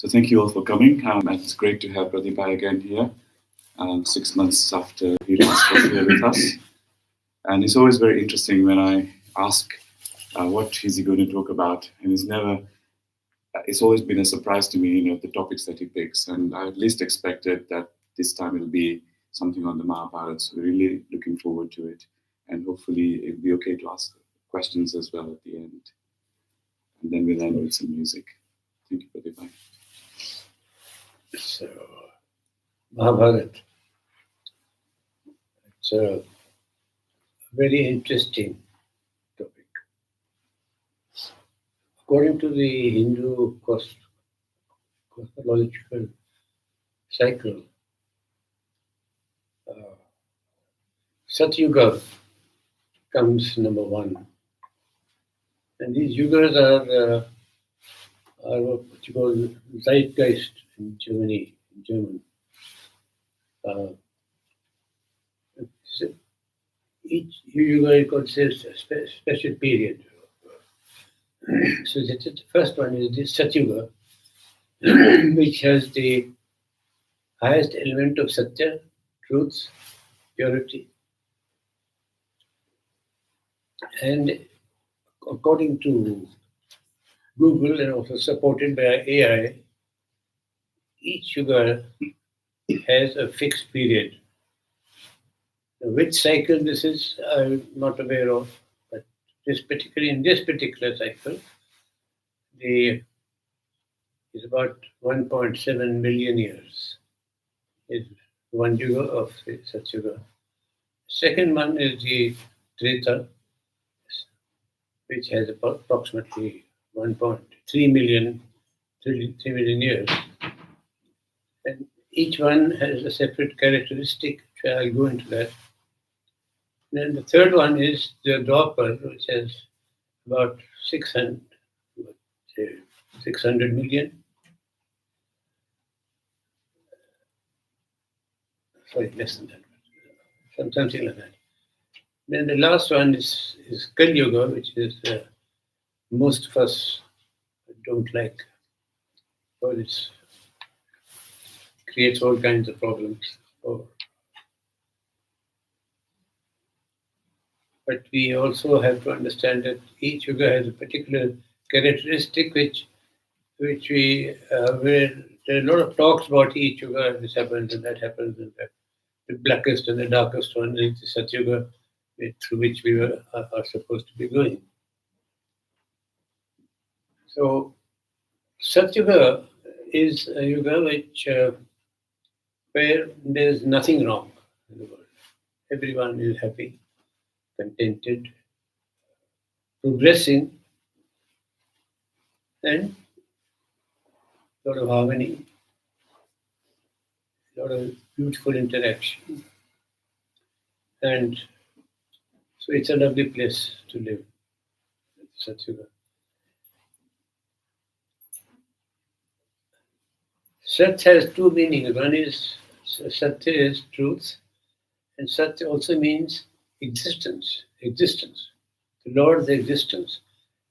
So thank you all for coming. It's great to have Pradeep again here, 6 months after he last was here with us. And it's always very interesting when I ask what is he going to talk about, and it's always been a surprise to me, the topics that he picks. And I at least expected that this time it'll be something on the Mahabharat. So we're really looking forward to it, and hopefully it'll be okay to ask questions as well at the end. And then we'll end with some music. Thank you, Pradeep. So, Mahabharat. It's a very interesting topic. According to the Hindu cosmological cycle, Satyuga comes number one. And these yugas are what you call Zeitgeist in German. Each yuga is considered a special period. So the first one is this Satyuga, which has the highest element of Satya, truth, purity. And according to Google and also supported by AI, each yuga has a fixed period. Now, which cycle this is, I'm not aware of, but in this particular cycle, is about 1.7 million years. Is one yuga of the Satyuga. Second one is the Treta, which has approximately 1.3 million years. And each one has a separate characteristic, which I'll go into that. And then the third one is the Dwapar, which has about 600 million. Sorry, less than that. Something like that. Then the last one is Kali Yuga, which is most of us don't like, because it creates all kinds of problems. But we also have to understand that each yuga has a particular characteristic which we where there are a lot of talks about each yuga. This happens and that happens, and that the blackest and the darkest one is the Satyuga, through which we are supposed to be going. So Satyuga is a yuga where there is nothing wrong in the world. Everyone is happy, contented, progressing, and a lot of harmony, a lot of beautiful interaction. And so it's a lovely place to live, Satyuga. Sat has two meanings. One is Satya is truth, and Satya also means existence. The Lord's existence.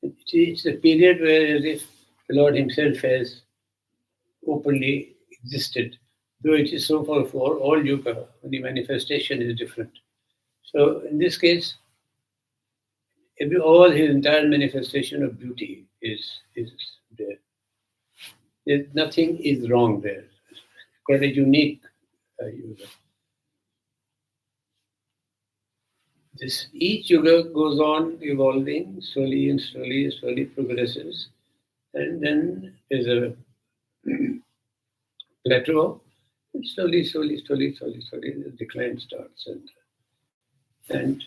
It's a period where, as if the Lord Himself has openly existed, though it is so for all yuga, the manifestation is different. So in this case, all His entire manifestation of beauty is there. Nothing is wrong there. It's quite a unique yuga. Each yuga goes on evolving slowly progresses, and then there's a plateau, and slowly the decline starts. And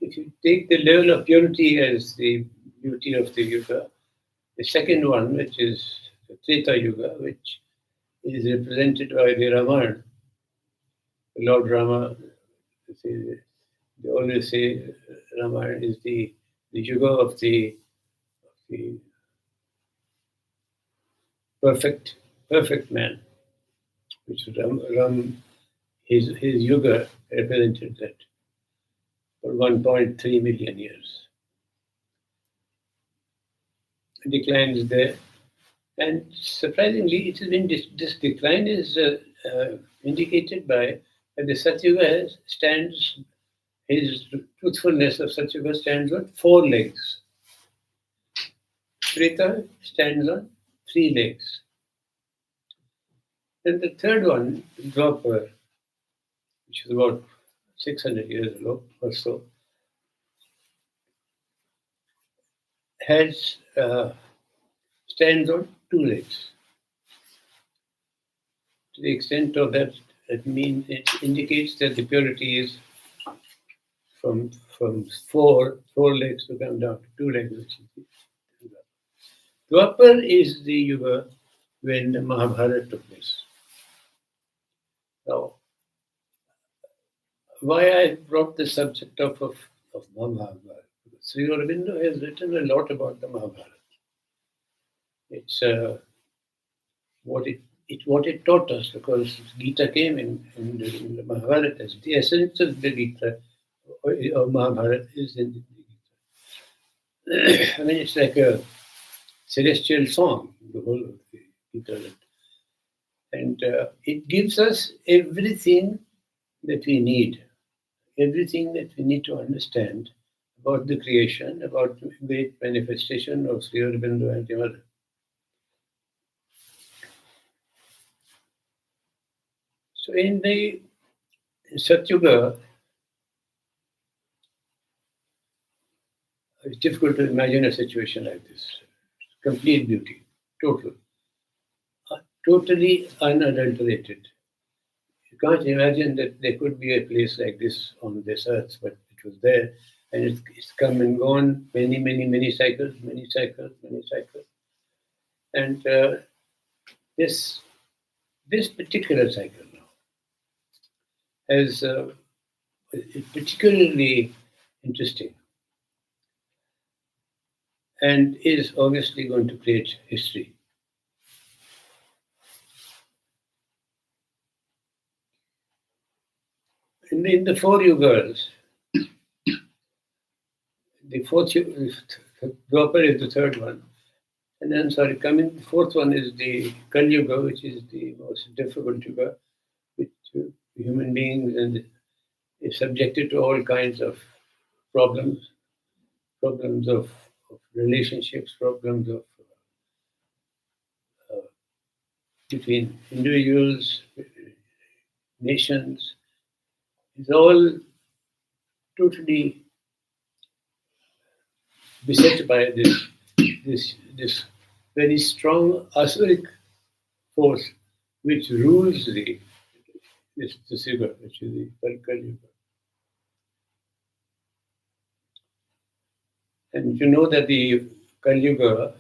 if you take the level of purity as the beauty of the yuga, the second one, which is the Treta Yuga, which is represented by the Ramayana, the Lord Rama. They always say Ramayana is the yuga of the perfect man, which his yuga represented that for 1.3 million years. It declines there, And surprisingly, it has been this decline is indicated by that the Satyuga stands, his truthfulness of Satyuga stands on 4 legs. Treta stands on 3 legs. Then the third one, Dwapar, which is about 600 years ago or so, has stands on 2 legs. To the extent of that, it means it indicates that the purity is from four legs to come down to 2 legs, which is the Dwapar is the yuga when the Mahabharat took place. Now, why I brought the subject of Mahabharat? Sri Aurobindo has written a lot about the Mahabharat. It's what it taught us, because Gita came in the Mahabharata. The essence of the Gita or Mahabharata is in the Gita. I mean, it's like a celestial song, the whole of the Gita. And it gives us everything that we need, everything that we need to understand about the creation, about the great manifestation of Sri Aurobindo and the Mother. So in the Satyuga, it's difficult to imagine a situation like this. Complete beauty, total, totally unadulterated. You can't imagine that there could be a place like this on this earth, but it was there, and it's come and gone, many cycles. And this particular cycle now is particularly interesting and is obviously going to create history. In the 4 yugas, the fourth Dwapar is the third one, and then the fourth one is the Kali Yuga, which is the most difficult yuga, which human beings and is subjected to all kinds of problems of relationships, problems of between individuals, nations. It's all totally beset by this very strong asuric force which rules this yuga, which is the Kali Yuga. And you know that the Kali Yuga,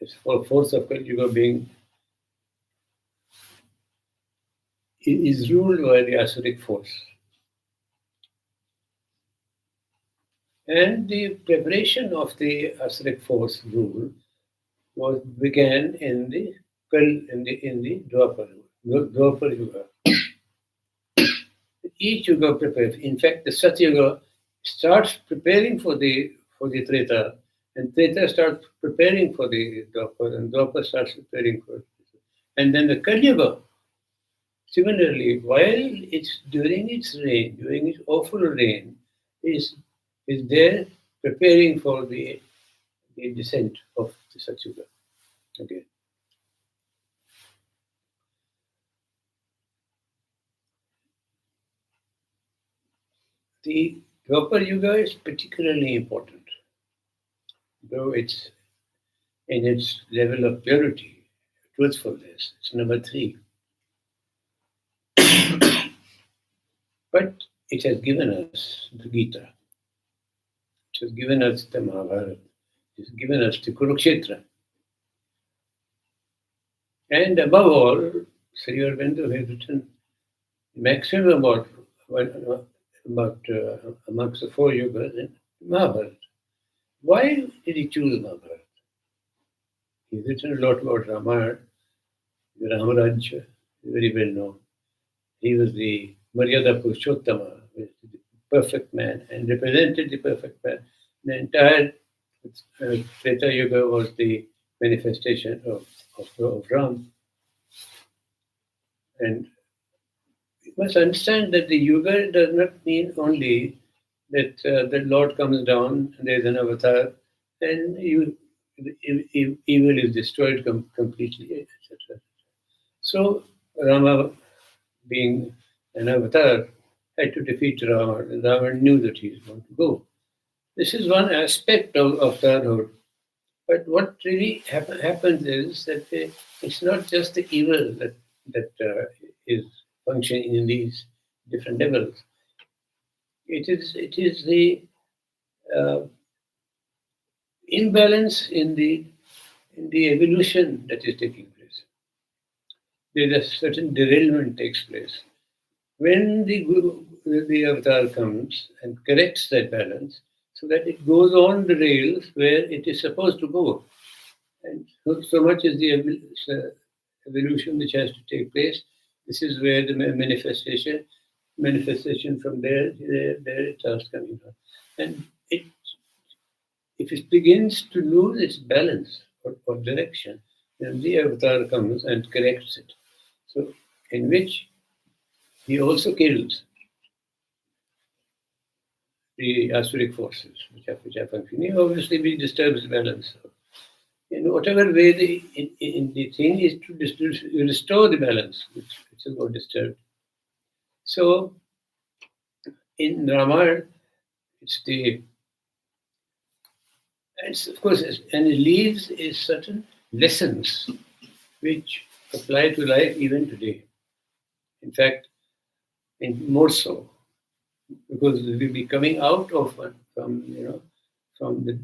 this force of Kali Yuga is ruled by the asuric force. And the preparation of the asuric force rule began in the Dwapar Yuga. Each yuga prepares. In fact, the Satyuga starts preparing for the Treta, and Treta starts preparing for the Dwapar, and Dwapar starts preparing for it. And then the Kali Yuga, similarly, while it's during its awful reign, is there preparing for the descent of the Satyuga again. The Dwapar Yuga is particularly important, though it's in its level of purity, truthfulness. It's number 3. But it has given us the Gita. It has given us the Mahabharat. It has given us the Kurukshetra. And above all, Sri Aurobindo has written maximum about amongst the 4 yugas in Mahabharat. Why did he choose Mahabharat? He's written a lot about Ramayana, the Ramarajya, very well known. He was the Maryada Purushottama, the perfect man, and represented the perfect man. The entire Treta Yuga was the manifestation of Ram. And you must understand that the Yuga does not mean only that the Lord comes down and there's an avatar and evil is destroyed completely, etc. So Rama, being an avatar, had to defeat Ravan, and Ravan knew that he was going to go. This is one aspect of Godhood. But what really happens is that it's not just the evil that is functioning in these different levels. It is the imbalance in the evolution that is taking place. There's a certain derailment takes place. When the avatar comes and corrects that balance so that it goes on the rails where it is supposed to go. And so much is the evolution which has to take place. This is where the manifestation from there it starts coming on. And if it begins to lose its balance or direction, then the avatar comes and corrects it. So, in which he also kills the Asuric forces, which are functioning. Obviously, he disturbs the balance. In whatever way the thing is to restore the balance, which is got disturbed. So, in Ramayana, of course, and it leaves certain lessons which apply to life even today. In fact, more so, because we will be coming out of from the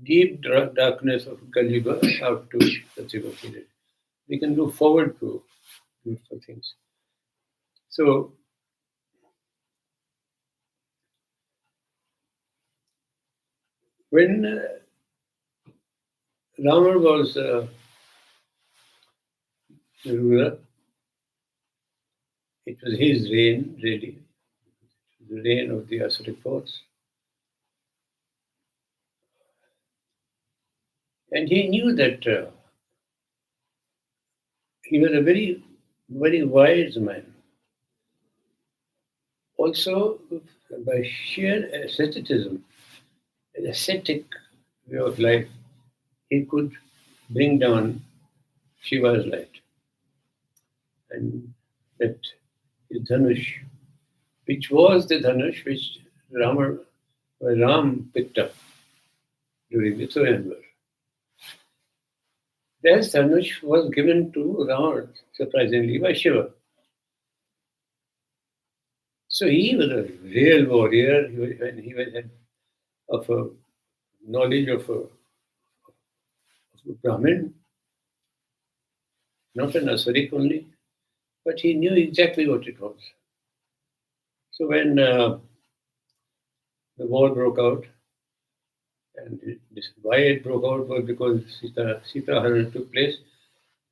deep darkness of Kali Yuga out to Satyuga period. We can look forward to beautiful things. So, when Rama was the ruler, it was his reign, really, the reign of the Asuric force. And he knew that he was a very, very wise man. Also, by sheer asceticism, an ascetic way of life, he could bring down Shiva's light. And that his Dhanush, which was the Dhanush which Ram picked up during the Trojan War. That Dhanush was given to Ravana, surprisingly, by Shiva. So he was a real warrior. He had of a knowledge of a Brahmin, not an Asurik only, but he knew exactly what it was. So when the war broke out, and why it broke out was because Sita Haran took place,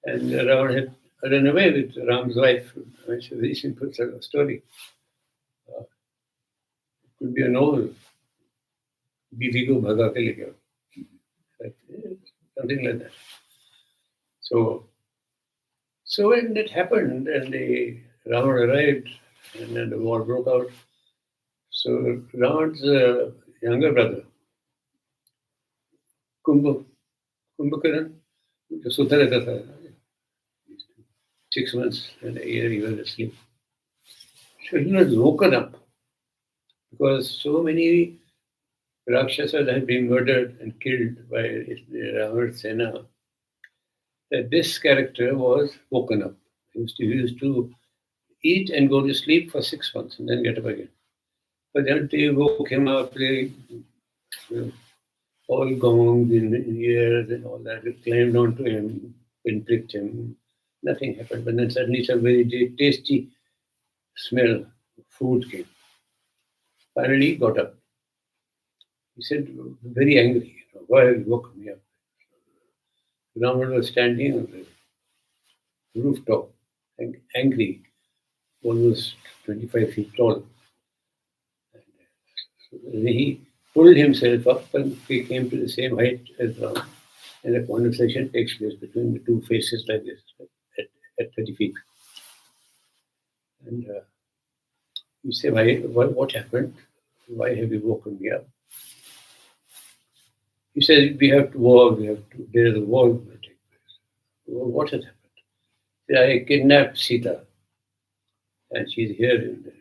and Ravana had run away with Ram's wife. It's a very simple story. It could be a novel. Bibi ko bhaga ke le gaya. Something like that. So when that happened and the Ravana arrived and then the war broke out, so Ravana's younger brother, Kumbhakaran, जो सोता रहता था 6 months and a year he was asleep. So he was woken up because so many Rakshasas had been murdered and killed by Ravana's Sena that this character was woken up. He used to eat and go to sleep for 6 months and then get up again. But then they woke him up, all gongs in ears and all that. It climbed onto him, pricked him. Nothing happened. But then suddenly some very tasty smell of food came. Finally, he got up. He said, very angry, why have you woken me up? Ravana was standing on the rooftop, angry, almost 25 feet tall. And so he pulled himself up and he came to the same height as Ravana. and a conversation takes place between the two faces like this at 30 feet. And you say, what happened? Why have you woken me up? He says, we have to war, there is a war going to take place. Well, what has happened? He said, I kidnapped Sita, and she's here in the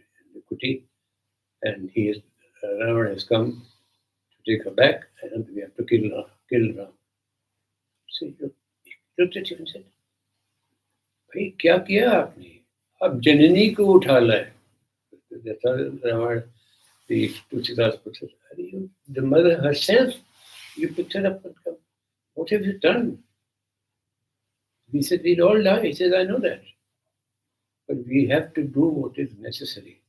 kuti, and Ravana has come to take her back, and we have to kill Ram. So he looked at him and said, भाई क्या किया आपने? अब जननी को उठा लाए. That's how Ravana, the Tulsidas puts it. The mother herself, you picked her up and come. What have you done? He said, we'll all die. He says, I know that. But we have to do what is necessary.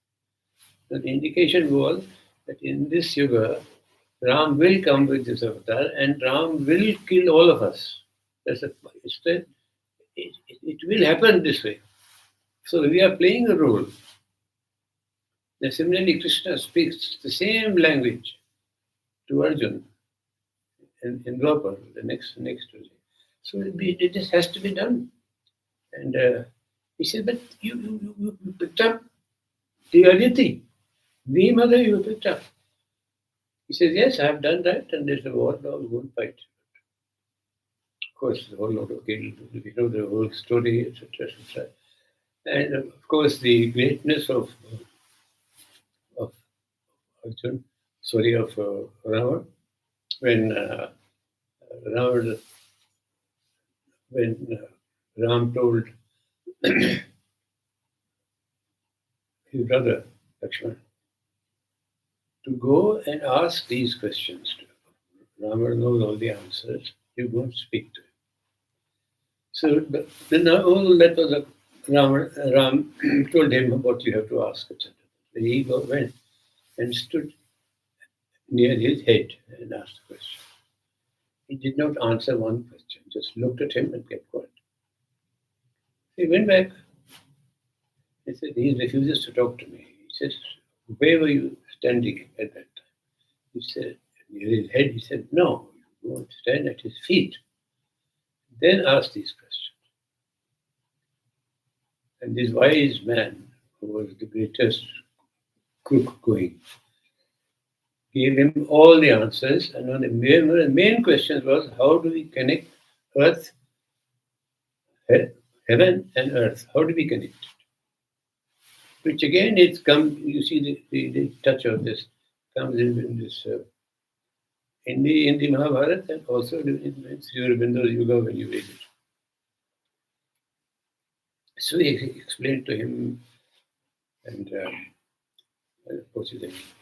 So the indication was that in this yuga, Ram will come with this avatar and Ram will kill all of us. It will happen this way. So we are playing a role. Now, similarly, Krishna speaks the same language to Arjuna in Dwapar, the next Tuesday. So it just has to be done. And he said, but you picked up the Aditi, the mother you picked up. He says, yes, I have done that, and there's a war, now we'll go and fight. Of course, the whole lot of killed, we know the whole story, etc., etc. And of course, the greatness of Arjuna, of Ravana, when Ram told his brother Lakshmana to go and ask these questions to him. Ravana knows all the answers. You go and speak to him. So then all that was Ram told him what you have to ask, etc. He went and stood near his head and asked the question. He did not answer one question, just looked at him and kept quiet. He went back. He said, he refuses to talk to me. He says, where were you standing at that time? He said, near his head. He said, no, you go and stand at his feet. Then ask these questions. And this wise man, who was the greatest crook going, gave him all the answers. And one of the main questions was, how do we connect earth, heaven and earth? How do we connect it? Which again, it's come, you see the touch of this comes in this, in the Mahabharat and also in Sri Aurobindo Yuga when you read it. So he explained to him, and of course he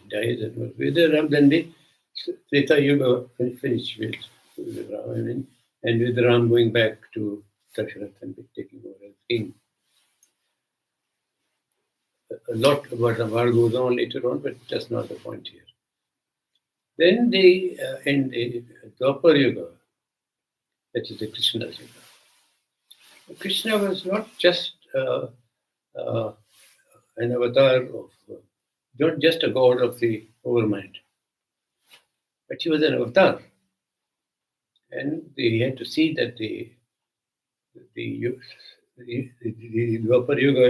dies and was with Ram. Then the Treta Yuga finished with Ram, and with Ram going back to Daksharatha and taking over as king. A lot about Ramayana goes on later on, but that's not the point here. Then in the Dwapar Yuga, that is the Krishna's Yuga, Krishna was not just an avatar of, not just a god of the overmind, but he was an avatar. And he had to see that the Dwapar Yuga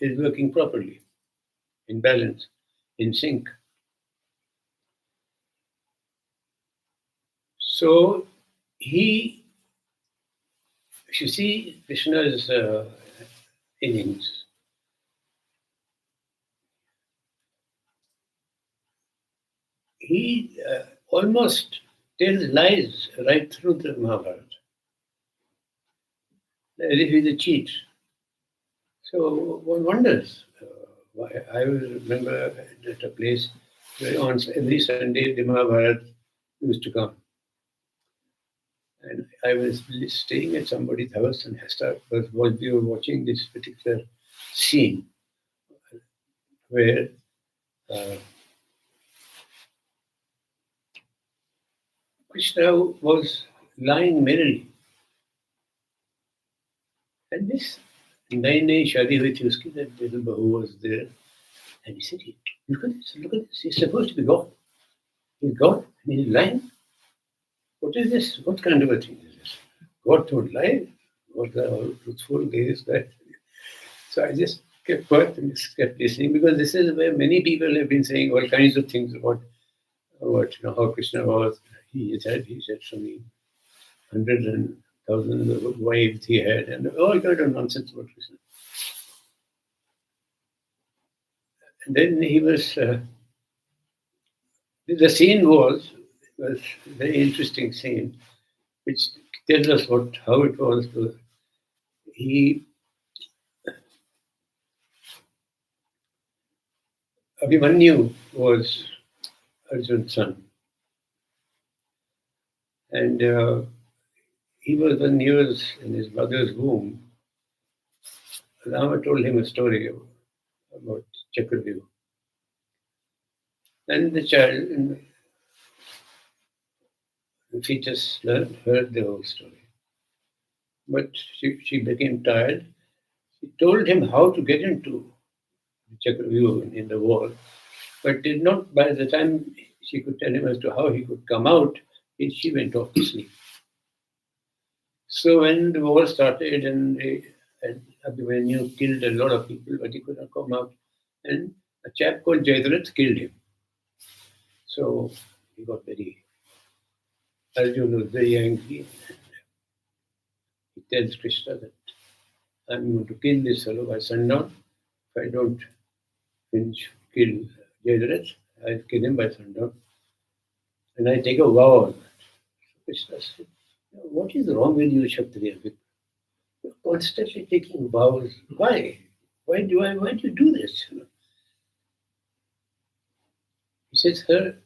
is working properly, in balance, in sync. So if you see Krishna's innings, he almost tells lies right through the Mahabharat, as if he's a cheat. So one wonders. I remember at a place where on every Sunday the Mahabharat used to come. And I was staying at somebody's house and we were watching this particular scene where Krishna was lying merrily. And this Naine Shadi hui thi uski, that little Bahu was there. And he said, look at this, he's supposed to be God. He's God and he's lying. What is this? What kind of a thing is this? what don't lie? What are all truthful? This, that. So I just kept quiet and just kept listening, because this is where many people have been saying all kinds of things about how Krishna was. He said so many hundreds and thousands of wives he had, and all kind of nonsense about Krishna. And then he was. The scene was a very interesting scene, which tells us how it was. Abhimanyu was Arjun's son, and he was, when he was in his mother's womb, Rama told him a story about Chakravyuh. And the child, the fetus, heard the whole story. But she became tired. She told him how to get into Chakravyuh in the wall, but did not, by the time she could tell him as to how he could come out, she went off to sleep. So when the war started, and Abhimanyu killed a lot of people, but he could not come out, and a chap called Jayadratha killed him. So he got Arjuna was very angry. He tells Krishna that I'm going to kill this fellow by sundown. If I don't kill Jayadratha, I'll kill him by sundown. And I take a vow on that. Krishna said, what is wrong with you, Kshatriya? You're constantly taking vows. Why? Why do you do this? He says, sir,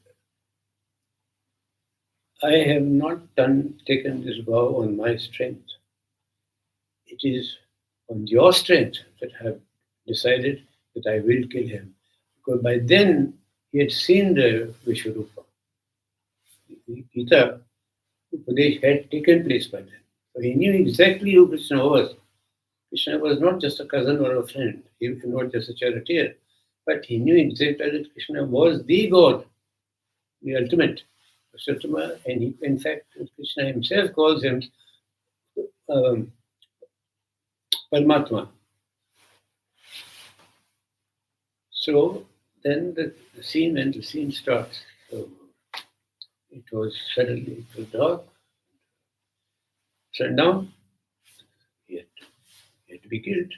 I have not taken this vow on my strength. It is on your strength that I have decided that I will kill him. Because by then he had seen the Vishwarupa. Gita Upadesh had taken place by then. So he knew exactly who Krishna was. Krishna was not just a cousin or a friend. He was not just a charioteer. But he knew exactly that Krishna was the God, the ultimate. And he, in fact, Krishna himself calls him Paramatma. So then the scene starts. So it was dark, sundown. He had to be killed.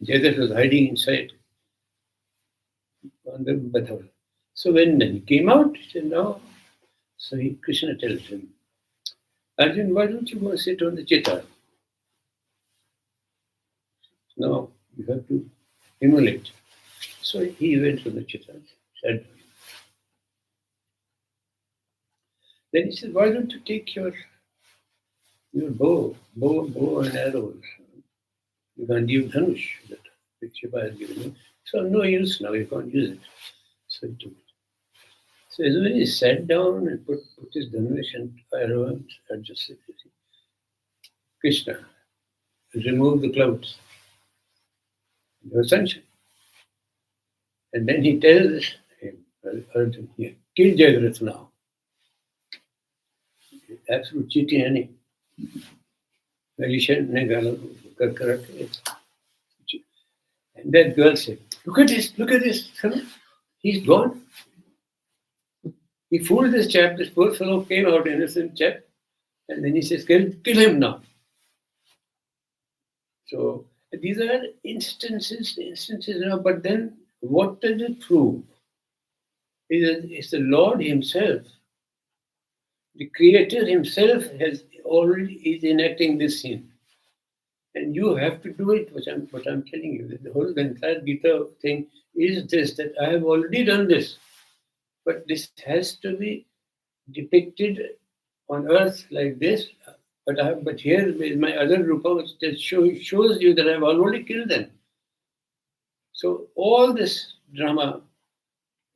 Jayadratha was hiding inside on the Badhaval. So when he came out, he said, no. So Krishna tells him, Arjun, why don't you go sit on the chitta? No, you have to immolate. So he went to the chitta, said. Then he said, why don't you take your bow and arrows? You can't use Dhanush that Shiva has given you. So no use now, you can't use it. So he took it. So as when he sat down and put his Dhanush and arrow and adjusted it, Krishna removed the clouds. There was sunshine. And then he tells him, Arjun, here, kill Jayadratha now. Absolute cheating, any. And that girl said, look at this, he's gone. He fooled this chap, this poor fellow came out, innocent chap, and then he says, kill him now. So these are instances now, but then what does it prove? It's the Lord himself. The Creator himself is enacting this scene. And you have to do it, what I'm telling you. The entire Gita thing is this, that I have already done this. But this has to be depicted on earth like this. But here is my other rupa, which just shows you that I have already killed them. So all this drama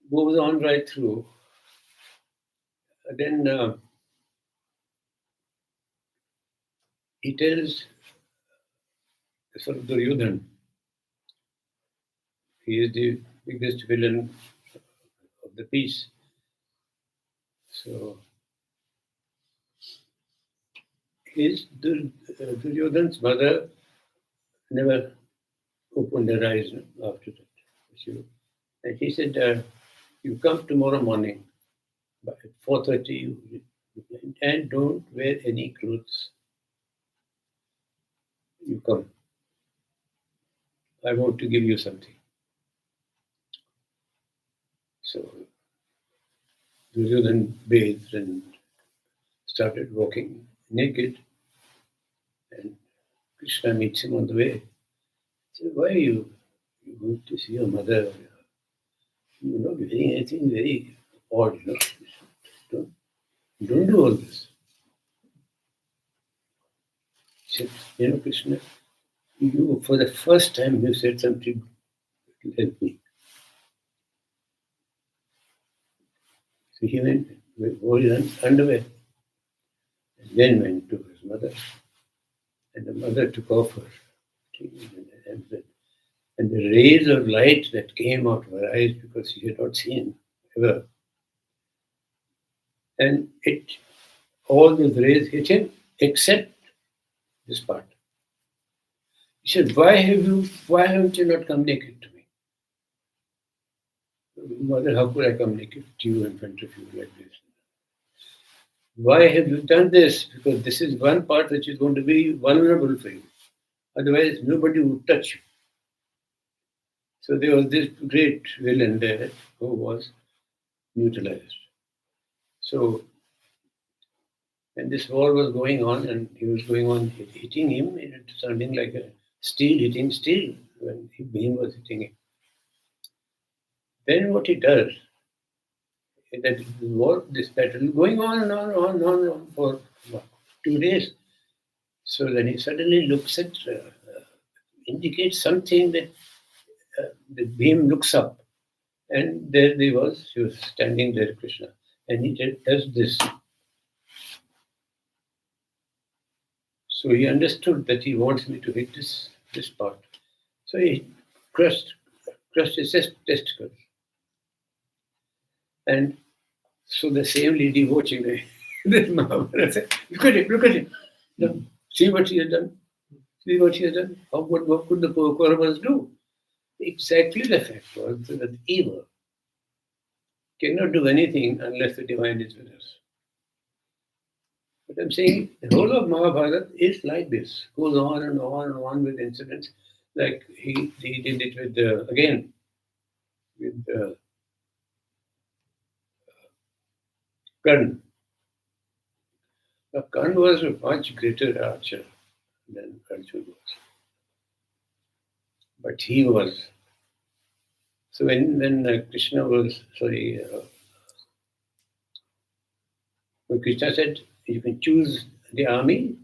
goes on right through. Then he tells sort of Duryodhan, he is the biggest villain of the piece. So is Duryodhana's mother never opened her eyes after that. And he said, you come tomorrow morning at 4:30 and don't wear any clothes. You come. I want to give you something. So Duryodhana bathed and started walking naked. And Krishna meets him on the way. He said, why are you going to see your mother? You're not doing anything very odd, Don't do all this. He said, Krishna, you, for the first time, you said something to help me. So he went, wore his underwear, and then went to his mother. And the mother took off her and the rays of light that came out of her eyes, because she had not seen ever. And all those rays hit him, except this part. He said, why haven't you not come naked to me? Mother, how could I come naked to you in front of you like this? Why have you done this? Because this is one part which is going to be vulnerable for you. Otherwise, nobody would touch you. So there was this great villain there who was neutralized. So when this war was going on, and he was going on hitting him, it was sounding like a steel hitting steel when Bhim was hitting him. Then what he does, that war, this battle going on and on for 2 days. So then he suddenly looks at, indicates something that the Bhim looks up, and there he was standing there, Krishna, and he does this. So he understood that he wants me to hit this part. So he crushed his testicles. And so the same lady watching this Mahabharat said, look at him. No, see what he has done. What could the poor Kauravas do? Exactly the fact was that evil cannot do anything unless the divine is with us. But I'm saying the whole of Mahabharat is like this, goes on and on with incidents. Like he did it with Karna. Now, Karna was a much greater archer than Arjuna was. But he was. So when Krishna was, when Krishna said, you can choose the army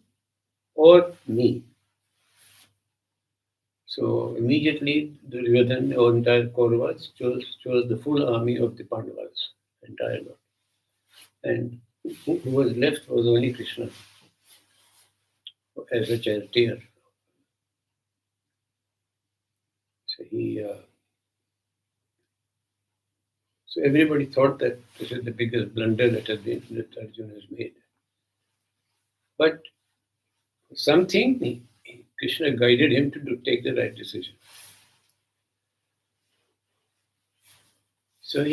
or me. So immediately Duryodhana or entire Kauravas chose the full army of the Pandavas, entire lot. And who was left was only Krishna as a charioteer. So so everybody thought that this is the biggest blunder that Arjuna has made. But something, Krishna guided him to take the right decision. So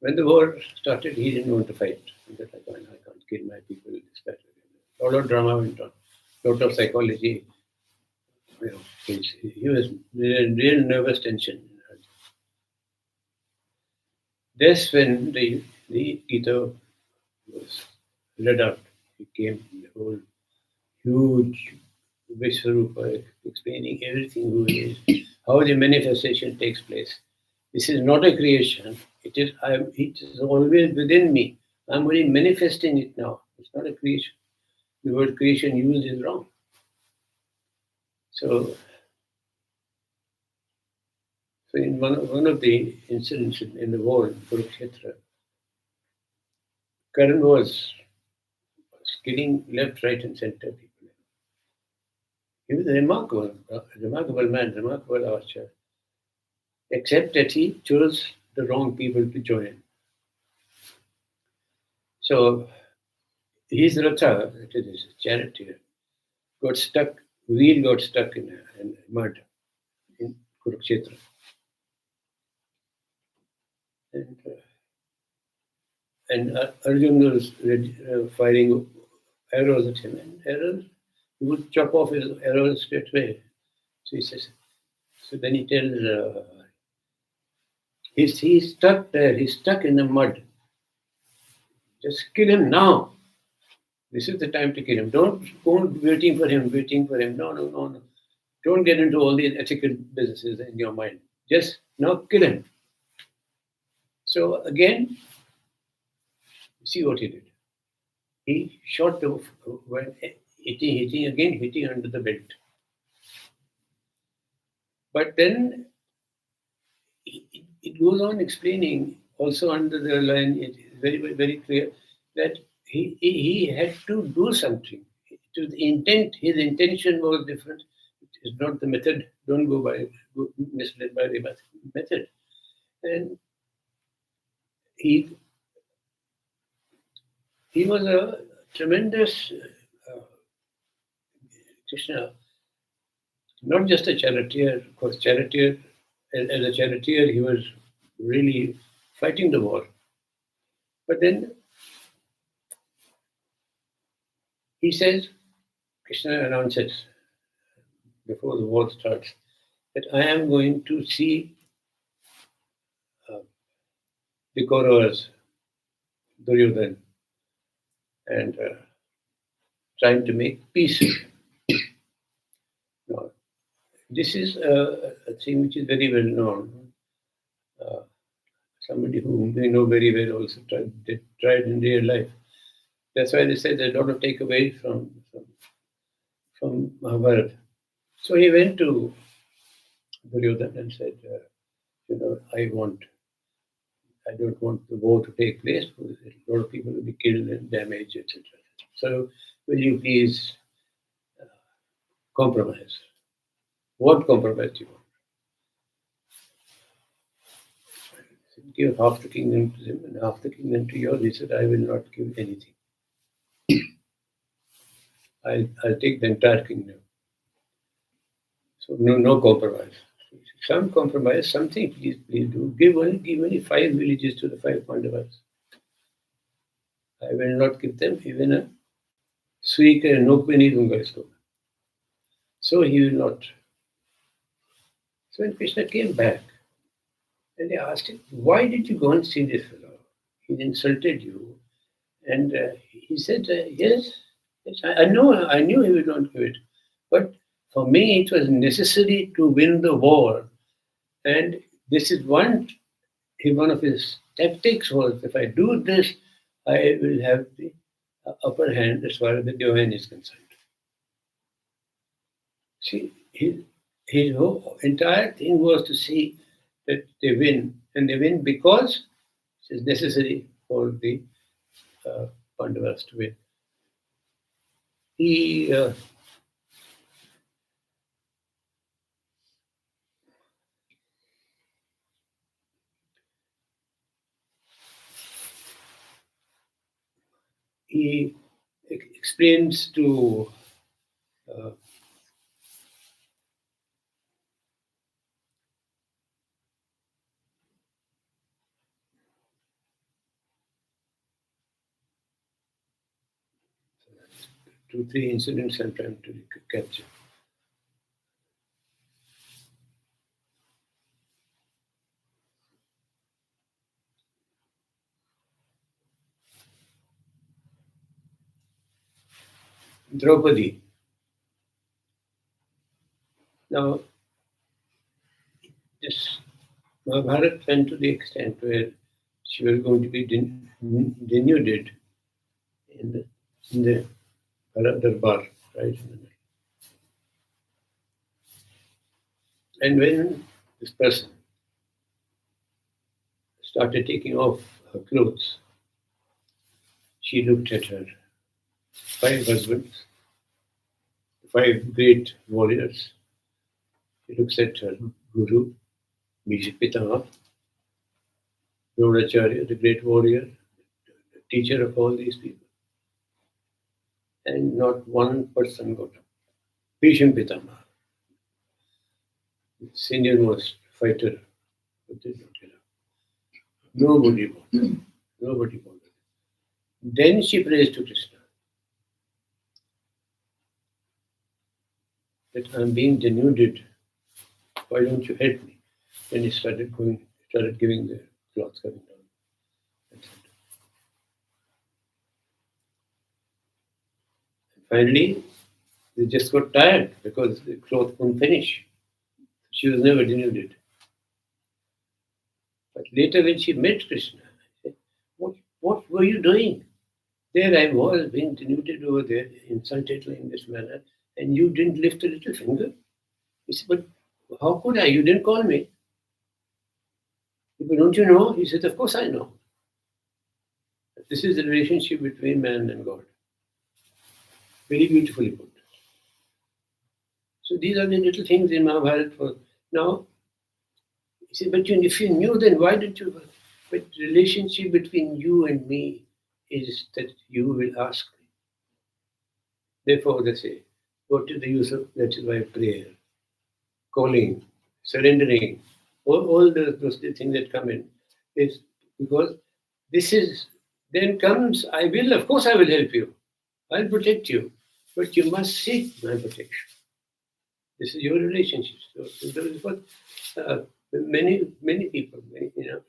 when the war started, he didn't want to fight. He said, I can't kill my people in this battle. A lot of drama went on, a lot of psychology. He was in real nervous tension. That's when the Gita was read out. It came the whole huge Vishwarupa explaining everything who he is, how the manifestation takes place. This is not a creation. It is always within me. I'm only manifesting it now. It's not a creation. The word creation used is wrong. So in one of the incidents in the war in Kurukshetra, Karan was killing left, right, and center people. He was a remarkable man, remarkable archer, except that he chose the wrong people to join. So his ratha, that is his charioteer, wheel got stuck in mud in Kurukshetra. And Arjun was firing arrows at him, and arrows, he would chop off his arrows straight away. So he says, so then he tells, he's stuck there, he's stuck in the mud. Just kill him now. This is the time to kill him. Don't go waiting for him. No. Don't get into all these ethical businesses in your mind. Just now kill him. So again, see what he did. He shot the when hitting under the belt. But then it goes on explaining also under the line, it is very, very clear that he had to do something. His intention was different. It is not the method. Don't go misled by the method. And he was a tremendous Krishna, not just a charioteer. Of course, as a charioteer, he was really fighting the war. But then he says, Krishna announces before the war starts that I am going to see the Kauravas, Duryodhana, and trying to make peace. Now, this is a thing which is very well known. Somebody whom they know very well also tried in real life. That's why they say there's a lot of takeaway from Mahabharat. So he went to Duryodhana and said, I don't want the war to take place because a lot of people will be killed and damaged, etc. So will you please compromise? What compromise do you want? Give half the kingdom to him and half the kingdom to yours. He said, I will not give anything. I'll take the entire kingdom. So no compromise. Some compromise, something please do. Give only 5 villages to the 5 Pandavas. I will not give them even a sui ka nok bhi nahi dunga isko. So he will not. So when Krishna came back, and they asked him, why did you go and see this fellow? He insulted you. And he said, yes, I knew he would not give it. But for me, it was necessary to win the war. And this is one of his tactics was, if I do this, I will have the upper hand as far as the divine is concerned. See, his whole entire thing was to see that they win, and they win because it is necessary for the Pandavas to win. He explains to two, 3 incidents I'm trying to capture. Draupadi. Now, this Mahabharat went to the extent where she was going to be denuded in the Darbar, right? And when this person started taking off her clothes, she looked at her 5 husbands, 5 great warriors. She looks at her Guru, Pitama, Dronacharya, the great warrior, the teacher of all these people. and not one person got up. Bhisham Pitama, senior most fighter, but did not get up. Nobody bothered. Nobody bothered. Then she prays to Krishna that I'm being denuded. Why don't you help me? Then he started giving the cloth coming down. Finally, they just got tired because the cloth couldn't finish. She was never denuded. But later when she met Krishna, I said, what were you doing? There I was being denuded over there, insulted in this manner, and you didn't lift a little finger. He said, but how could I? You didn't call me. He said, don't you know? He said, of course I know. This is the relationship between man and God. Very beautifully put. So these are the little things in Mahabharat. Now, he said, but if you knew, then why didn't you? But the relationship between you and me is that you will ask me. Therefore, they say, what is the use of, that is why prayer, calling, surrendering, all those things that come in, is because this is, then comes, I will, of course I will help you. I'll protect you. But you must seek my protection. This is your relationship. So that is what many people,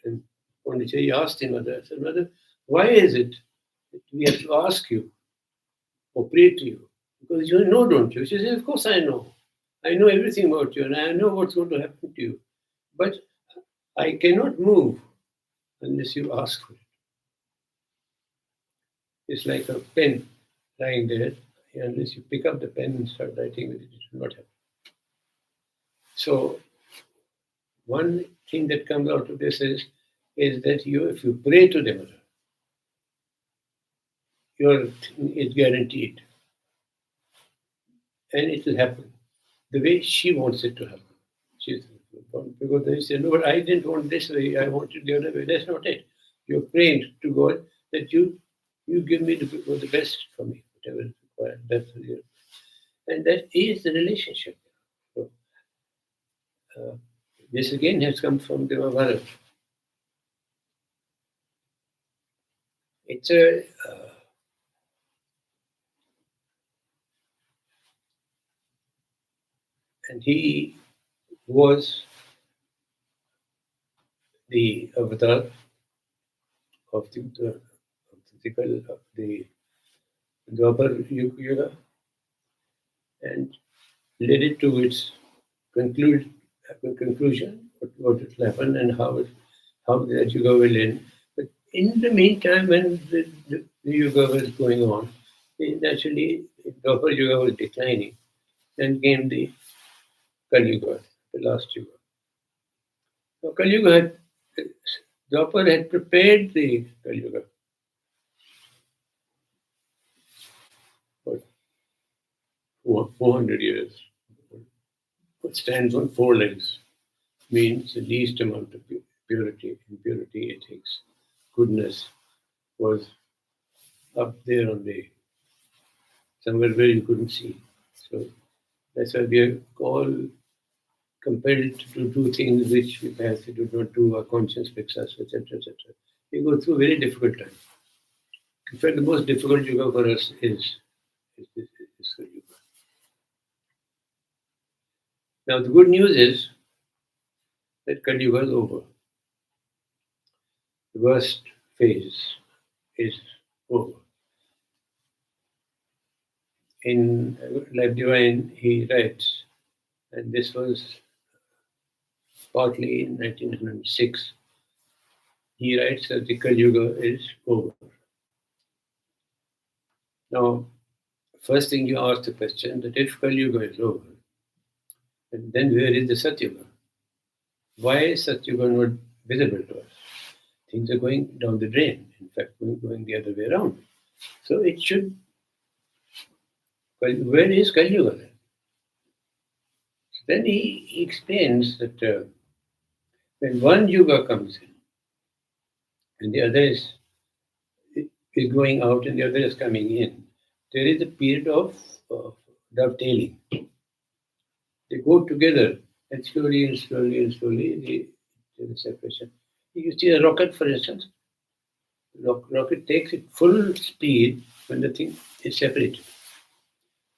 and Pondicherry asked him, Mother, I said, Mother, why is it that we have to ask you or pray to you? Because you know, don't you? She said, of course I know. I know everything about you and I know what's going to happen to you. But I cannot move unless you ask for it. It's like a pen lying there. Unless you pick up the pen and start writing with it, it will not happen. So, one thing that comes out of this is that if you pray to the Mother, it's guaranteed. And it will happen the way she wants it to happen. Because they say, no, but I didn't want this way, I wanted the other way. That's not it. You're praying to God that you give me the best for me, whatever is required. That's the, and that is the relationship. So, this again has come from the Mahabharat. It's a and he was the avatar of the Dwapar Yuga and led it to its conclusion, what will happen and how that Yuga will end. But in the meantime, when the Yuga was going on, naturally Dwapar Yuga was declining. Then came the Kali Yuga, the last Yuga. So Kali Yuga Dwapar had prepared the Kali Yuga. For 400 years. What stands on 4 legs means the least amount of purity, impurity, ethics, goodness was up there on the somewhere where you couldn't see. So that's why we are all compelled to do things which we perhaps we do not do, our conscience picks us, etc., etc. We go through a very difficult time. In fact, the most difficult yuga for us is this yuga. Now, the good news is that Kali Yuga is over. The worst phase is over. In Life Divine, he writes, and this was partly in 1906, he writes that the Kali Yuga is over. Now, first thing you ask the question that if Kali Yuga is over, then where is the Satyuga? Why is Satyuga not visible to us? Things are going down the drain, in fact, going the other way around. So it should. Where is Kali Yuga then? So then he explains that when one Yuga comes in, and the other is going out and the other is coming in, there is a period of dovetailing. They go together, and slowly there is separation. You see a rocket, for instance. Rocket takes it full speed when the thing is separated.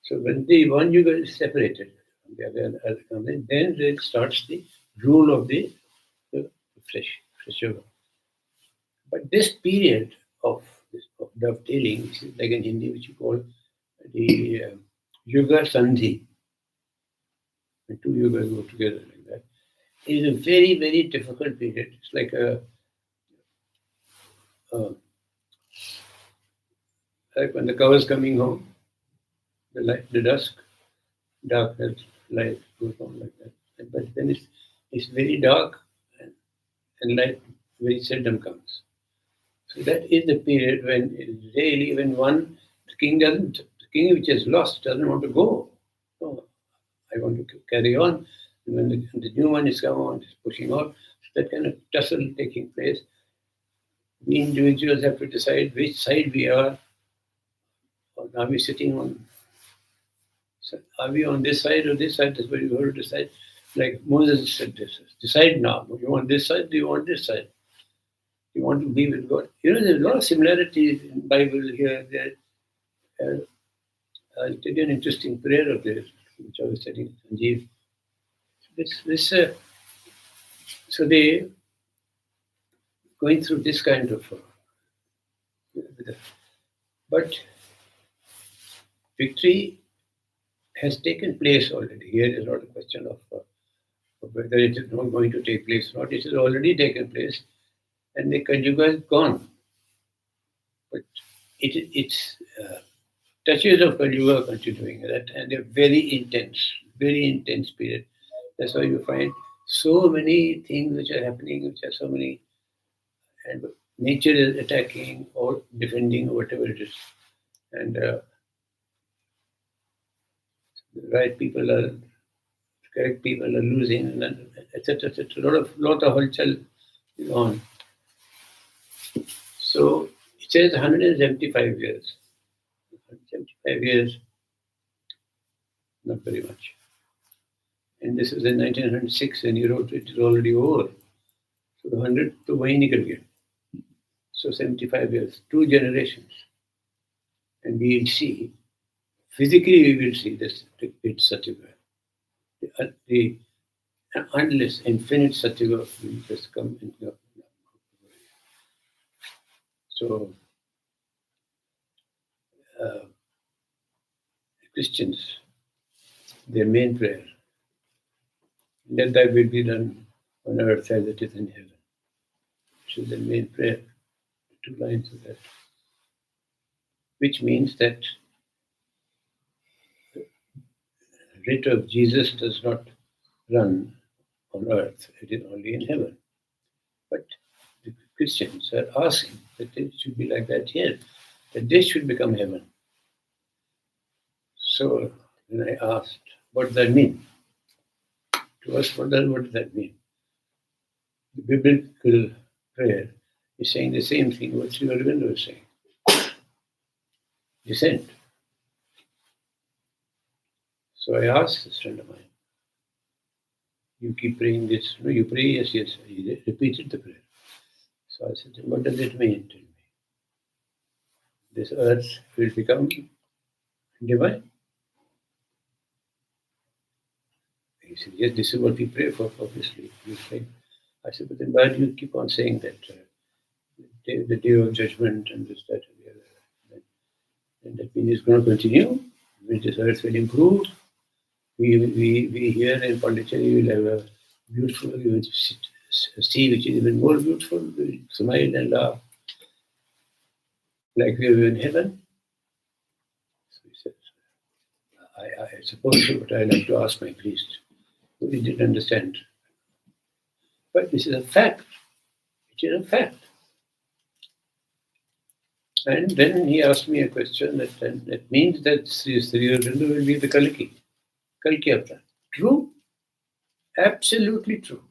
So when the one yuga is separated from the other component, then it starts the rule of the fresh yuga. But this period of dovetailing, which is like in Hindi, which you call the yuga sandhi, when two yugas go together like that, is a very, very difficult period. It's like like when the cow is coming home, the dusk, darkness, light goes on like that. But then it's very dark and light very seldom comes. So that is the period when really when the king which is lost doesn't want to go. No, I want to carry on. And when the new one is coming on, is pushing out, so that kind of tussle taking place. We individuals have to decide which side we are. Or are we sitting on? Are we on this side or this side? That's what you have to decide. Like Moses said this. Decide now. Do you want this side? Do you want this side? You want to be with God. You know, there's a lot of similarities in the Bible here. I'll tell you an interesting prayer of theirs, which I was studying Sanjeev. So they going through this kind of, but victory has taken place already. Here is not a question of whether it is not going to take place or not. It has already taken place, and the Kali Yuga is gone. But it's touches of Kali Yuga continuing, that, and a very intense period. That's why you find so many things which are happening, which are so many, and nature is attacking or defending or whatever it is, and the right people are, correct people are losing, and etc. etc. Lot of halchal is on. So it says 175 years. 175 years, not very much. And this is in 1906, and he wrote it is already over. So 100 to wahi nikal gaya. So 75 years, 2 generations. And we will see, physically we will see this repeat Satyuga. The endless, infinite Satyuga will just come and go. So Christians, their main prayer, let thy will be done on earth as it is in heaven. So the main prayer, 2 lines of that, which means that the writ of Jesus does not run on earth, it is only in heaven. But the Christians are asking that it should be like that here, that this should become heaven. So when I asked, what does that mean? To us, what does that mean? The biblical prayer is saying the same thing what Sri Aurobindo is saying. Descent. So I asked this friend of mine, you keep praying this. No, you pray, yes. He repeated the prayer. So I said, what does it mean? Tell me. This earth will become divine. He said, yes, this is what we pray for, obviously. I said, but then why do you keep on saying that the day of judgment and this, that, and the other? And that means it's going to continue. This earth will improve. We here in Pondicherry will have a beautiful sea which is even more beautiful. We smile and laugh like we are in heaven. So he says, I suppose so, but I'll have to ask my priest. But he didn't understand. But this is a fact. It is a fact. And then he asked me a question that means that Sri Aurobindo will be the Kalki Avatar. True? Absolutely true.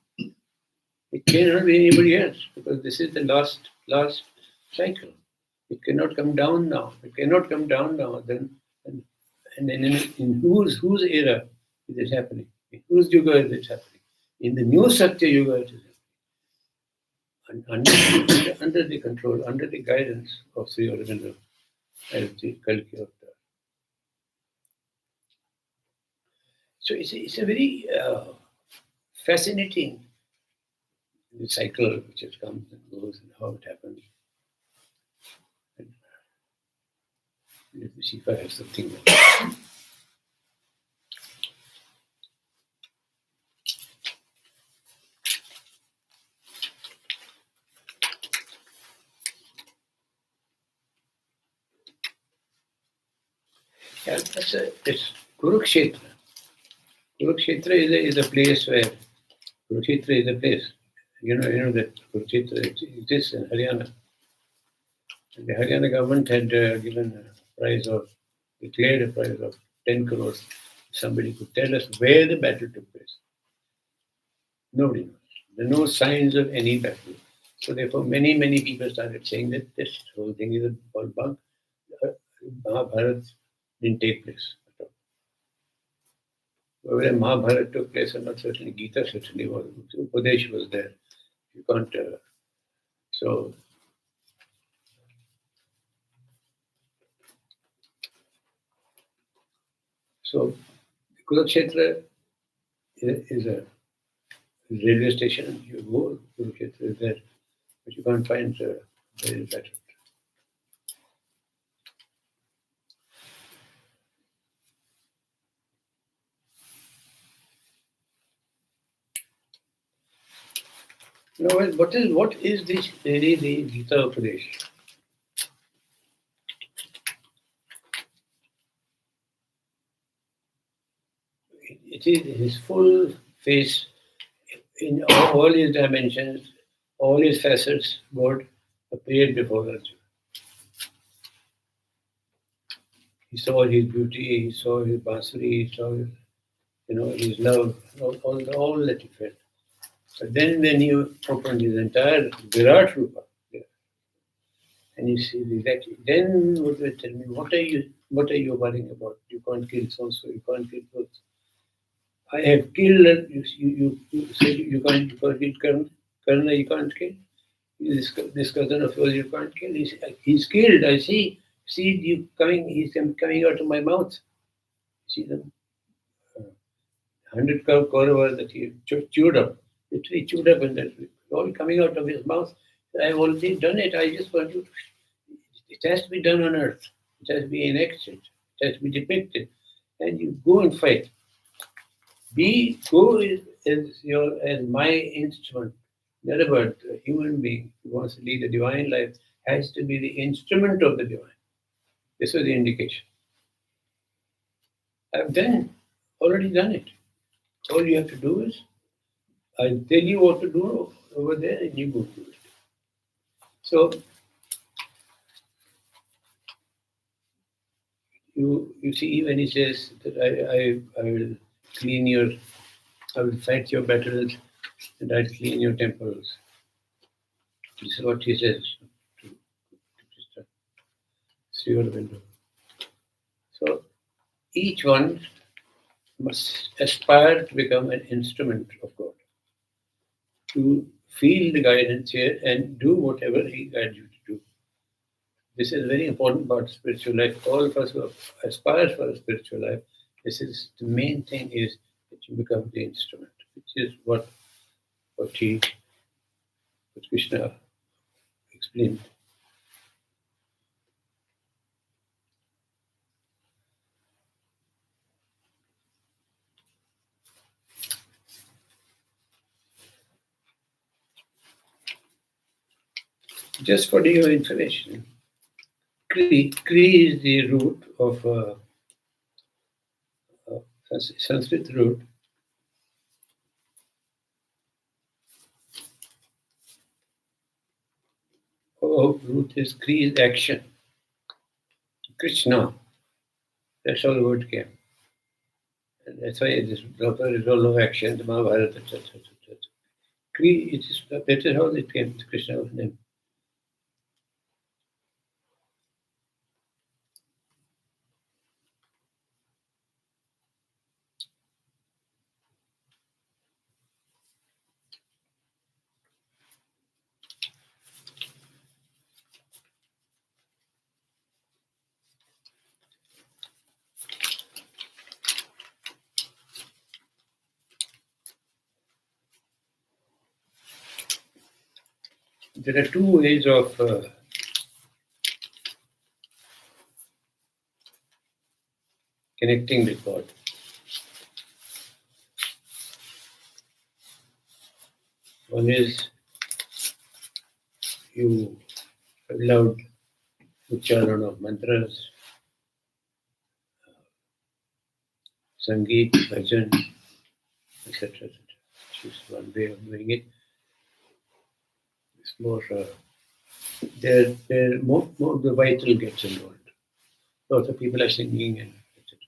It cannot be anybody else because this is the last cycle. It cannot come down now. It cannot come down now. Then in whose era is it happening? In whose yuga is it happening? In the new Satya Yuga it is happening. Under the control, under the guidance of Sri Aurobindo as the Kalki Avatar. So it's a very fascinating cycle which has comes and goes and how it happens. And let me see if I have something like that. Yeah, it's Kurukshetra. Kurukshetra is a place where Kurukshetra is a place. You know that Kurukshetra exists in Haryana. And the Haryana government had declared a prize of 10 crores. Somebody could tell us where the battle took place. Nobody knows. There are no signs of any battle. So therefore, many people started saying that this whole thing is all bunk. Mahabharat didn't take place at all. Whether Mahabharat took place or not, certainly Gita certainly was. Upadesh was there. You can't. So Kurukshetra is a railway station. You go, Kurukshetra is there, but you can't find where is that. Now, what is this really the Gita Upadesh? It is his full face in all his dimensions, all his facets. God appeared before Arjuna. He saw his beauty, he saw his bansuri, he saw his, his love, all that he felt. But then when he opened his entire Virat Rupa, and you see exactly, then what will tell me, what are you worrying about? You can't kill so-and-so, you can't kill so. I have killed, you said you can't kill Karna, you can't kill. This cousin of yours you can't kill. He's killed, I see you coming, he's coming out of my mouth. See them? 100 Kauravas that he chewed up. Literally chewed up, and that's all coming out of his mouth. I've already done it. I just want you to. It has to be done on earth. It has to be enacted. It has to be depicted. And you go and fight. Go as my instrument. In other words, a human being who wants to lead a divine life has to be the instrument of the divine. This was the indication. I've already done it. All you have to do is, I'll tell you what to do over there and you go do it. So, you see when he says that I will I will fight your battles and I'll clean your temples. This is what he says to Sri Aurobindo. So, each one must aspire to become an instrument of God, to feel the guidance here and do whatever he guides you to do. This is a very important part of spiritual life. All of us who aspire for a spiritual life, this is the main thing, is that you become the instrument, which is what Krishna explained. Just for your information, Kri is the root of Sanskrit root. Root is Kri is action. Krishna. That's how the word came. And that's why this is all of action, the Mahabharat, etc. Kri, that is how it came, Krishna's name. there are two ways of connecting with God. One is you loud ucharan of mantras, sangeet, bhajan, etc. Which is one way of doing it. It's more, more the vital gets involved. Lots of people are singing and etc.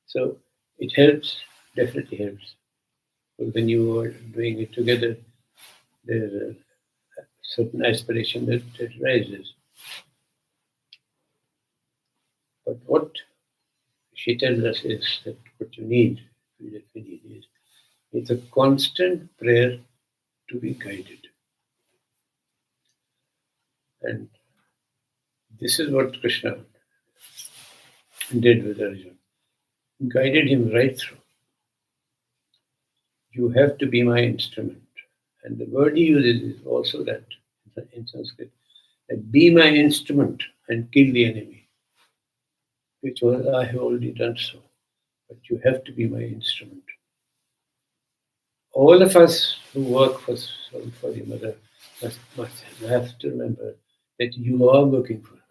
So it helps, definitely helps. But when you are doing it together, there's a certain aspiration that rises. But what she tells us is that what you need, is a constant prayer to be guided. And this is what Krishna did with Arjuna. Guided him right through. You have to be my instrument. And the word he uses is also that in Sanskrit. That be my instrument and kill the enemy. Which was, I have already done so. But you have to be my instrument. All of us who work for the mother must have to remember that you are working for her.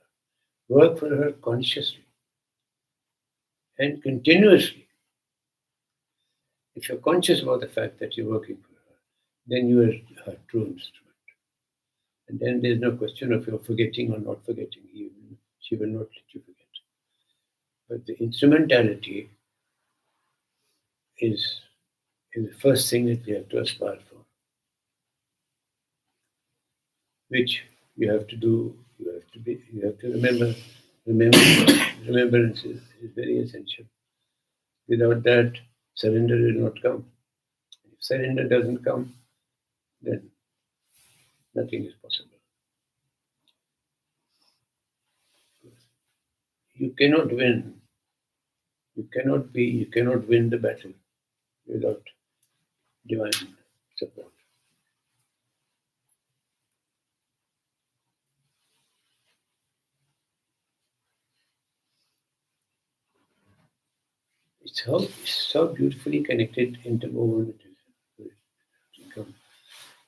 Work for her consciously and continuously. If you're conscious about the fact that you're working for her, then you are her true instrument. And then there's no question of your forgetting or not forgetting. She will not let you forget. But the instrumentality is the first thing that we have to aspire for. Which you have to do, you have to remember. Remembrance is very essential. Without that, surrender will not come. If surrender doesn't come, then nothing is possible. You cannot win. You cannot win the battle without divine support. It's so beautifully connected, interwoven it is.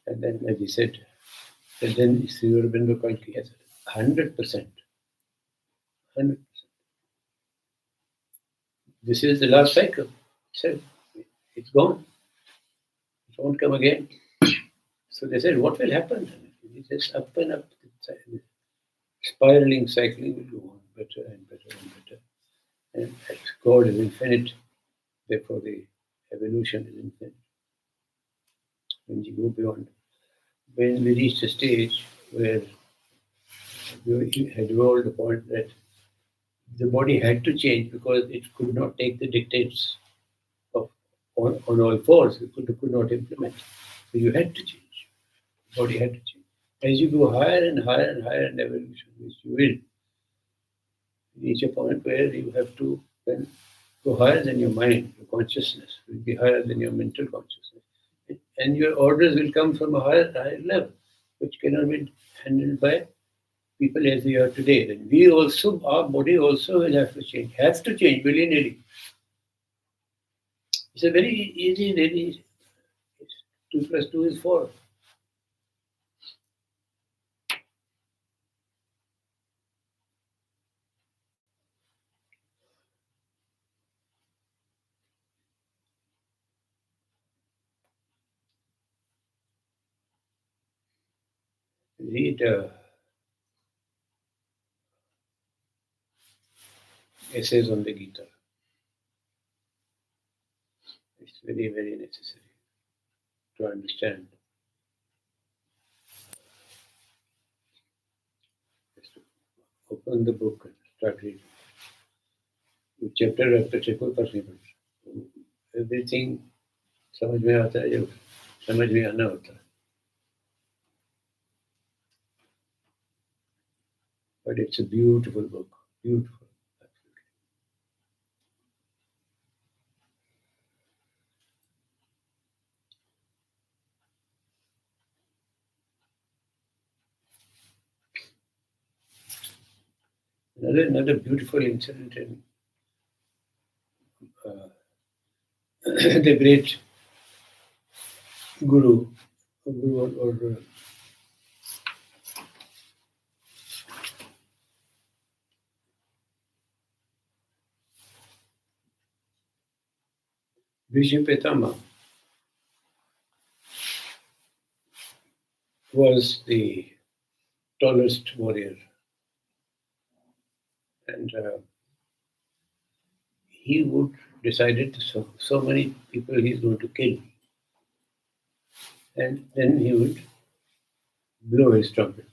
And then, as he said, and then Sri Aurobindo Kalki has 100%. 100%. This is the last cycle. So it's gone. It won't come again. So they said, what will happen? It's just up and up. Spiraling cycling will go on better and better and better. And as God is infinite, therefore the evolution is infinite. When you go beyond, when we reach a stage where we had evolved the point that the body had to change because it could not take the dictates of on all fours. It could not implement. So you had to change. The body had to change. As you go higher and higher and higher in evolution, which you will, reach a point where you have to then go higher than your mind, your consciousness will be higher than your mental consciousness. And your orders will come from a higher level, which cannot be handled by people as we are today. Then we also, our body also will have to change willy-nilly. It's a very easy, very easy. 2 plus 2 is 4. Read essays on the Gita. It's very, very necessary to understand. Just open the book and start reading. Chapter after chapter, everything समझ में आता है जो समझ में आना होता है. But it's a beautiful book, beautiful. Another beautiful incident in the great Guru or Bhishma Pitama was the tallest warrior, and he would decided so many people he's going to kill, and then he would blow his trumpet.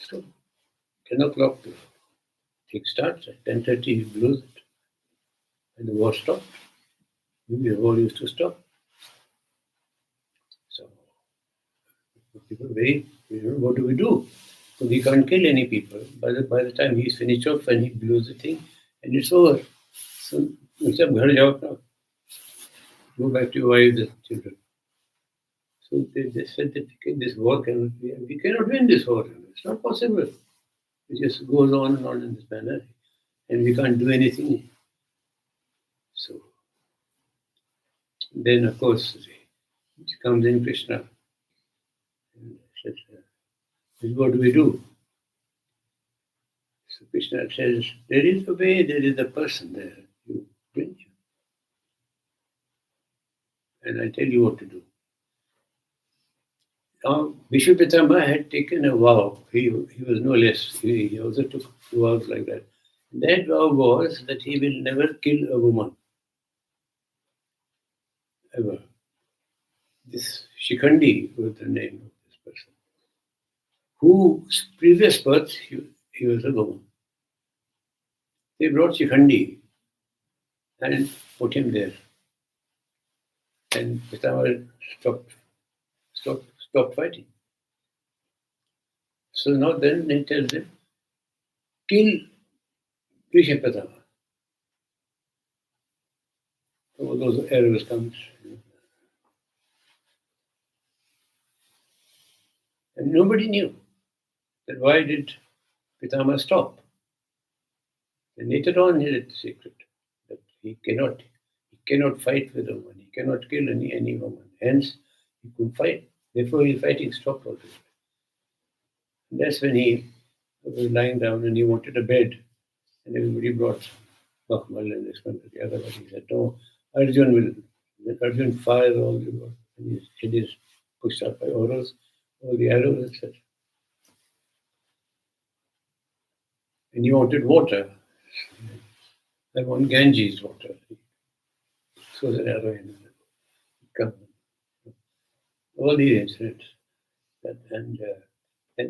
So 10 o'clock the thing starts, at 10:30 he blows it, and the war stopped. Maybe the war used to stop. So people wait, what do we do? So we can't kill any people. By the time he's finished off and he blows the thing, and it's over. So we said, "Ghar jao now. Go back to your wives and children." So they said that this war we cannot win this war. It's not possible. It just goes on and on in this manner, and we can't do anything. So then, of course, comes in Krishna and says, "What do we do?" So Krishna says, "There is a way. There is a person there. You bring him, and I tell you what to do." Now, Bhishma Pitama had taken a vow. He was no less. He also took vows like that. That vow was that he will never kill a woman. Ever. This Shikhandi was the name of this person, whose previous birth he was a woman. They brought Shikhandi and put him there. And Pitama stopped fighting. So now then he tells him, kill Bhishma Pitama. So those arrows comes. And nobody knew that why did Pitama stop. And later on he had the secret that he cannot fight with a woman. He cannot kill any woman. Hence, he could fight. Therefore, his fighting stopped altogether. And that's when he was lying down and he wanted a bed. And everybody brought Bakmal and this one to the other. But he said, no, Arjun will. Let Arjun fire all the work. And his head is pushed up by arrows, all the arrows, etc. And he wanted water. I want Ganges water. So the arrow in come. All these incidents. And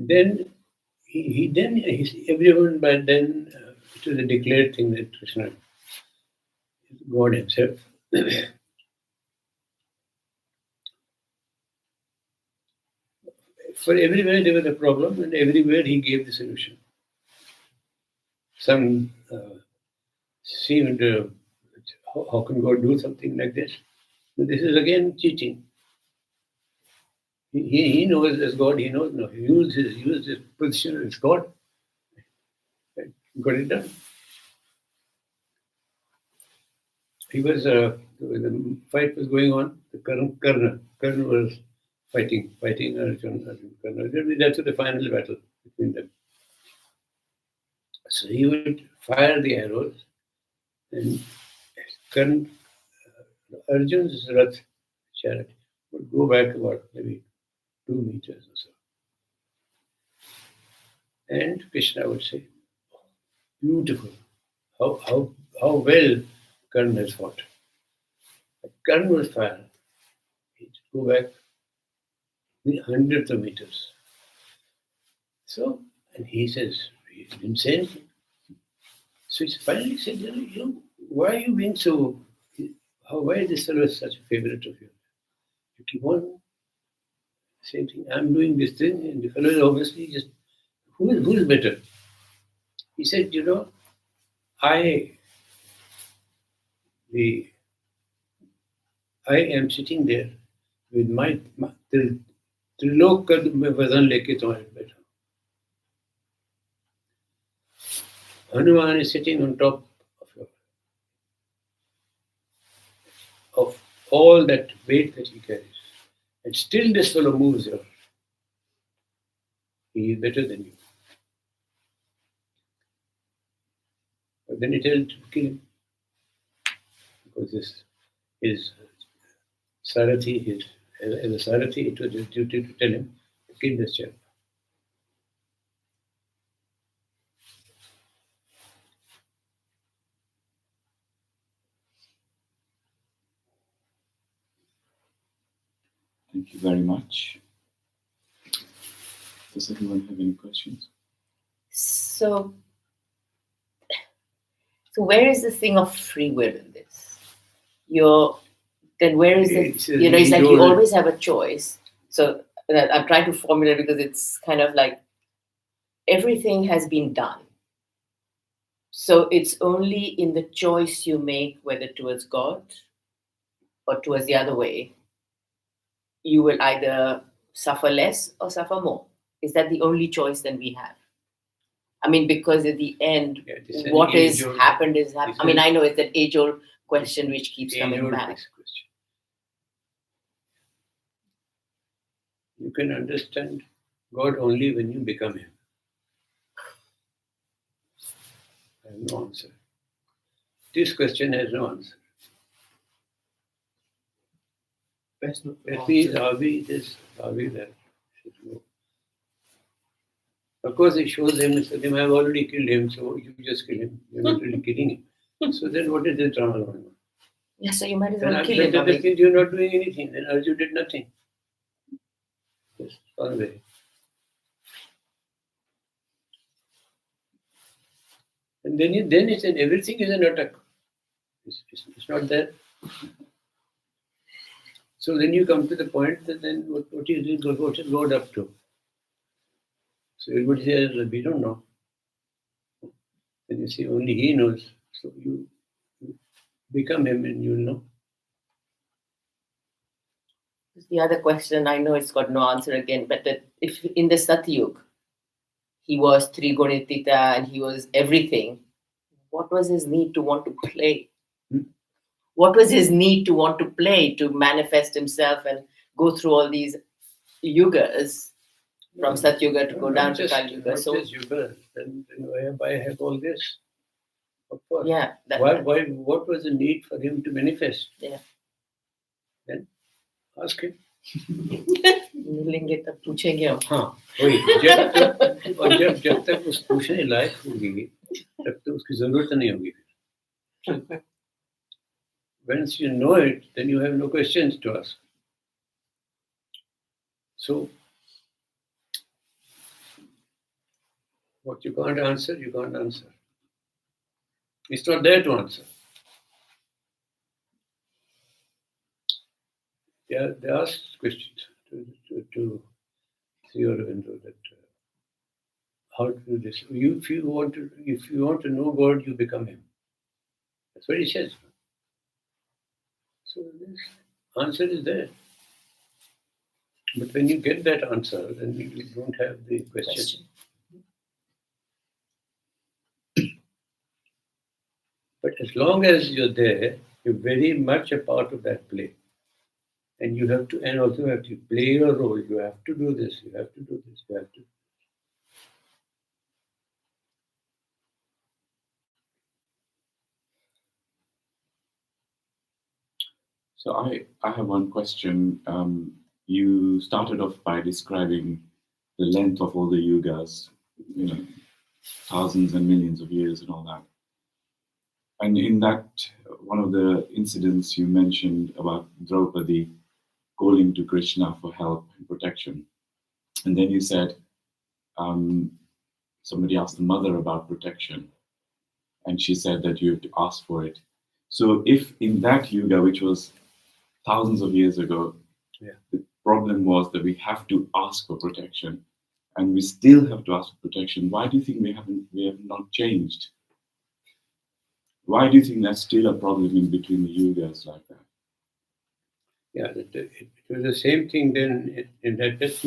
then everyone by then, it was a declared thing that Krishna is God himself. For everywhere there was a problem, and everywhere he gave the solution. Some seemed, how can God do something like this? But this is again cheating. He knows as God, he knows no. He used his position as God. Got it done. He was, the fight was going on, the Karna was fighting Arjun, Karna. That's the final battle between them. So he would fire the arrows, and Arjun's Rath chariot would go back about maybe 2 meters or so. And Krishna would say, beautiful, how well Karna has fought. But Karna was fire. He'd go back hundreds of meters. So, and he says, he didn't say anything. So he finally said, why are you being so, why is this fellow such a favorite of yours? You keep on saying, I'm doing this thing, and the fellow is obviously just, who is better? He said, I am sitting there with my Trilok का मैं वजन लेके तुम्हारे बैठा. Hanuman is sitting on top of all that weight that he carries. And still this fellow moves around. He is better than you. But then he tells him to kill him. Because this is Sarathi, as a Sarathi, it was his duty to tell him to kill this chap. Thank you very much. Does anyone have any questions? So where is the thing of free will in this? Then where is it? It's It's like you always have a choice. So I'm trying to formulate because it's kind of like everything has been done. So it's only in the choice you make, whether towards God or towards the other way, you will either suffer less or suffer more. Is that the only choice then we have? I mean, because at the end, what has happened is happened. I mean, I know it's that age-old question which keeps coming back. You can understand God only when you become Him. I have no answer. This question has no answer. That means, are we this? Are we that? Of course, it shows him, I've already killed him, so you just kill him. You're not really killing him. So then what is the drama going on? Yeah, so you might as well kill him. That means you're not doing anything. Then Arjun did nothing. Just far away. And then it's everything is an attack. It's not that. So then you come to the point that then what is God up to? So everybody says, we don't know. Then you say, only He knows. So you become Him and you'll know. The other question, I know it's got no answer again, but that if in the Satyug, he was Trigunitita and he was everything, what was his need to want to play? What was his need to want to play, to manifest himself and go through all these yugas? From Satyuga to go down to Kali Yuga. So Yuga, then why have all this? Of course. Yeah. What was the need for him to manifest? Yeah. Then ask him. मिलेंगे तब पूछेंगे हम. हाँ, वही. जब तक उस पूछने लायक होगी, तब तक उसकी जरूरत नहीं होगी. Once you know it, then you have no questions to ask. So. What you can't answer, you can't answer. It's not there to answer. They asked questions to Sri Aurobindo that how to do this. If you want to know God, you become Him. That's what he says. So this answer is there. But when you get that answer, then you don't have the question. But as long as you're there, you're very much a part of that play. And you have to, and also have to play your role. You have to do this, you have to do this, you have to. So I have one question. You started off by describing the length of all the yugas, thousands and millions of years and all that. And in that, one of the incidents you mentioned about Draupadi calling to Krishna for help and protection. And then you said, somebody asked the mother about protection, and she said that you have to ask for it. So if in that yuga, which was thousands of years ago, the problem was that we have to ask for protection, and we still have to ask for protection, why do you think we have not changed? Why do you think that's still a problem in between the yugas like that? Yeah, it was the same thing then. That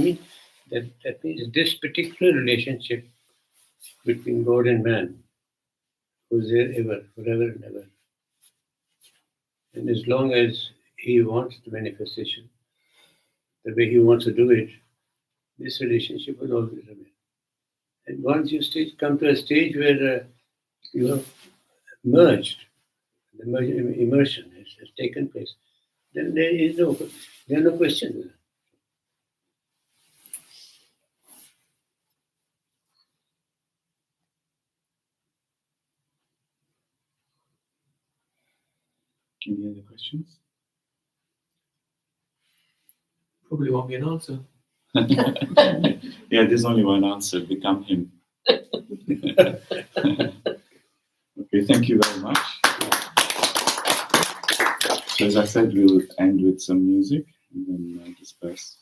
means this particular relationship between God and man who's there ever, forever and ever. And as long as he wants the manifestation, the way he wants to do it, this relationship will always remain. And once you come to a stage where you have merged, the immersion has taken place, then there are no questions. Any other questions? Probably won't be an answer. Yeah, there's only one answer. Become him. Okay, thank you very much. So as I said, we'll end with some music and then disperse.